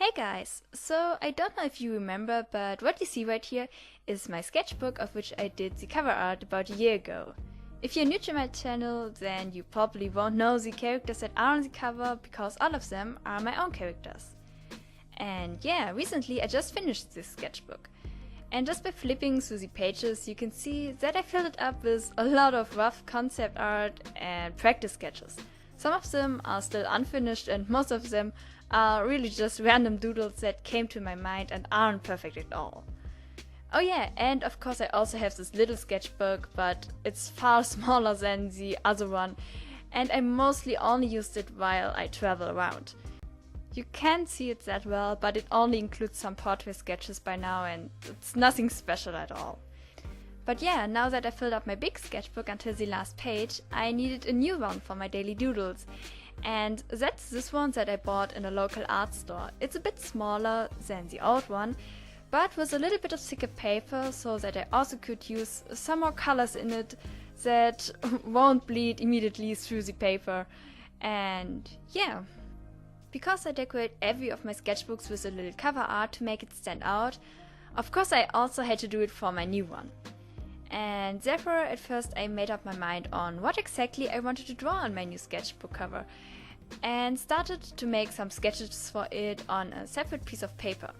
Hey guys! So I don't know if you remember, but what you see right here is my sketchbook of which I did the cover art about a year ago. If you're new to my channel, then you probably won't know the characters that are on the cover because all of them are my own characters. And yeah, recently I just finished this sketchbook. And just by flipping through the pages you can see that I filled it up with a lot of rough concept art and practice sketches. Some of them are still unfinished and most of them are really just random doodles that came to my mind and aren't perfect at all. Oh yeah, and of course I also have this little sketchbook, but it's far smaller than the other one and I mostly only used it while I travel around. You can't see it that well, but it only includes some portrait sketches by now and it's nothing special at all. But yeah, now that I filled up my big sketchbook until the last page, I needed a new one for my daily doodles. And that's this one that I bought in a local art store. It's a bit smaller than the old one, but with a little bit of thicker paper so that I also could use some more colors in it that won't bleed immediately through the paper. And yeah, because I decorate every of my sketchbooks with a little cover art to make it stand out, of course I also had to do it for my new one. And therefore at first I made up my mind on what exactly I wanted to draw on my new sketchbook cover and started to make some sketches for it on a separate piece of paper.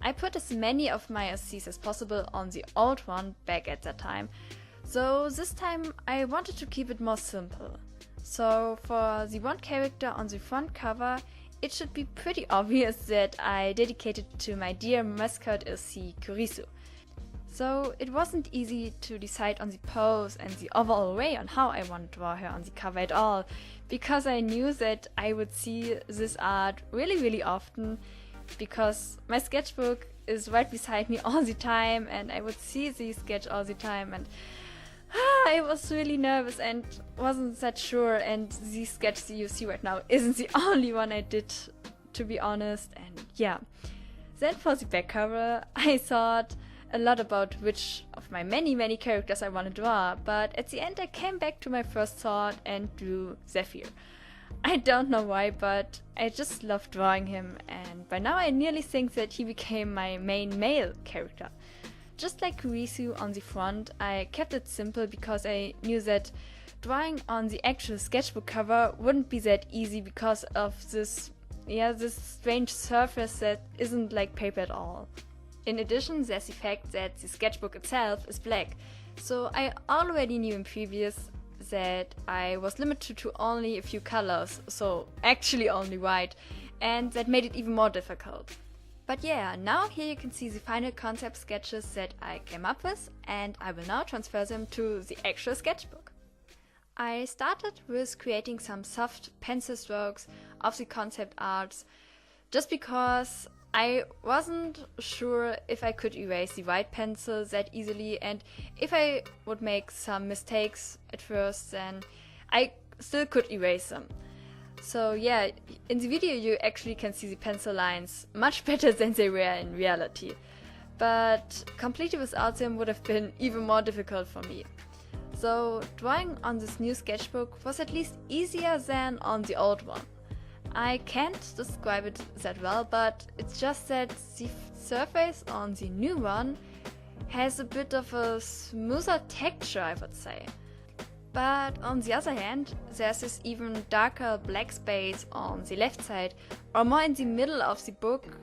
I put as many of my SCs as possible on the old one back at that time, so this time I wanted to keep it more simple. So for the one character on the front cover, it should be pretty obvious that I dedicated it to my dear mascot SC Kurichii. So it wasn't easy to decide on the pose and the overall way on how I want to draw her on the cover at all, because I knew that I would see this art really often, because my sketchbook is right beside me all the time and I would see the sketch all the time and I was really nervous and wasn't that sure, and the sketch that you see right now isn't the only one I did, to be honest. And yeah, then for the back cover I thought a lot about which of my many characters I want to draw, but at the end I came back to my first thought and drew Zephyr. I don't know why, but I just love drawing him, and by now I nearly think that he became my main male character. Just like Kurichii on the front, I kept it simple because I knew that drawing on the actual sketchbook cover wouldn't be that easy because of this strange surface that isn't like paper at all. In addition, there's the fact that the sketchbook itself is black, so I already knew in previous that I was limited to only a few colors, so actually only white, and that made it even more difficult. But yeah, now here you can see the final concept sketches that I came up with, and I will now transfer them to the actual sketchbook. I started with creating some soft pencil strokes of the concept arts, just because I wasn't sure if I could erase the white pencil that easily, and if I would make some mistakes at first, then I still could erase them. So yeah, in the video you actually can see the pencil lines much better than they were in reality. But completely without them would have been even more difficult for me. So drawing on this new sketchbook was at least easier than on the old one. I can't describe it that well, but it's just that the surface on the new one has a bit of a smoother texture, I would say. But on the other hand, there's this even darker black space on the left side, or more in the middle of the book.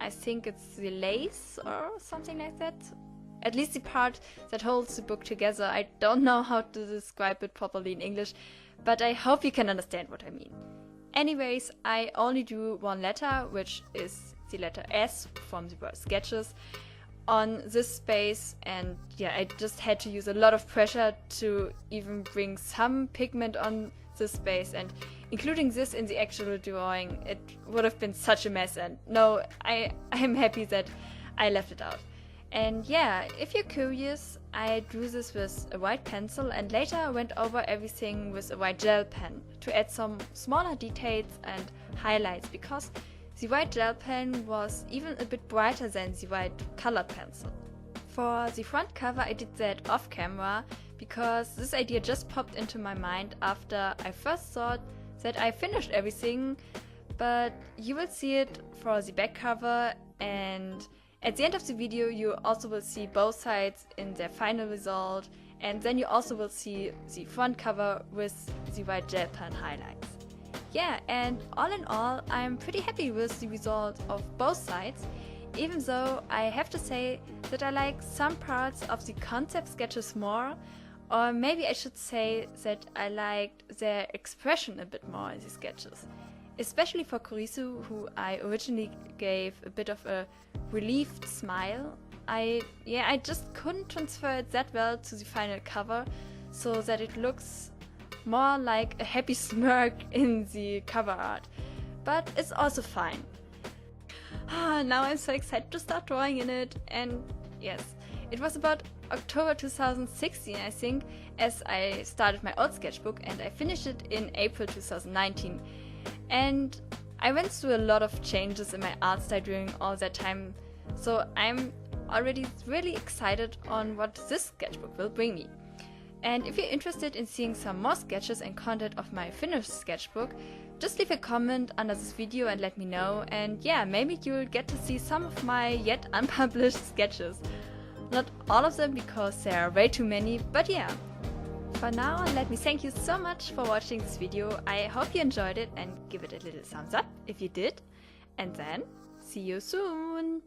I think it's the lace or something like that. At least the part that holds the book together. I don't know how to describe it properly in English, but I hope you can understand what I mean. Anyways, I only drew one letter, which is the letter S from the word sketches, on this space, and yeah, I just had to use a lot of pressure to even bring some pigment on this space, and including this in the actual drawing, it would have been such a mess, and no, I am happy that I left it out. And yeah, if you're curious, I drew this with a white pencil and later went over everything with a white gel pen to add some smaller details and highlights, because the white gel pen was even a bit brighter than the white colored pencil. For the front cover I did that off camera because this idea just popped into my mind after I first thought that I finished everything, but you will see it for the back cover, and at the end of the video you also will see both sides in their final result, and then you also will see the front cover with the white gel pen highlights. Yeah, and all in all, I'm pretty happy with the result of both sides, even though I have to say that I like some parts of the concept sketches more, or maybe I should say that I liked their expression a bit more in the sketches. Especially for Kurichii, who I originally gave a bit of a relieved smile. I just couldn't transfer it that well to the final cover, so that it looks more like a happy smirk in the cover art. But it's also fine. Now I'm so excited to start drawing in it, and yes, it was about October 2016, I think, as I started my old sketchbook, and I finished it in April 2019. And I went through a lot of changes in my art style during all that time, so I'm already really excited on what this sketchbook will bring me. And if you're interested in seeing some more sketches and content of my finished sketchbook, just leave a comment under this video and let me know, and yeah, maybe you'll get to see some of my yet unpublished sketches. Not all of them because there are way too many, but yeah. For now, let me thank you so much for watching this video. I hope you enjoyed it and give it a little thumbs up if you did. And then, see you soon!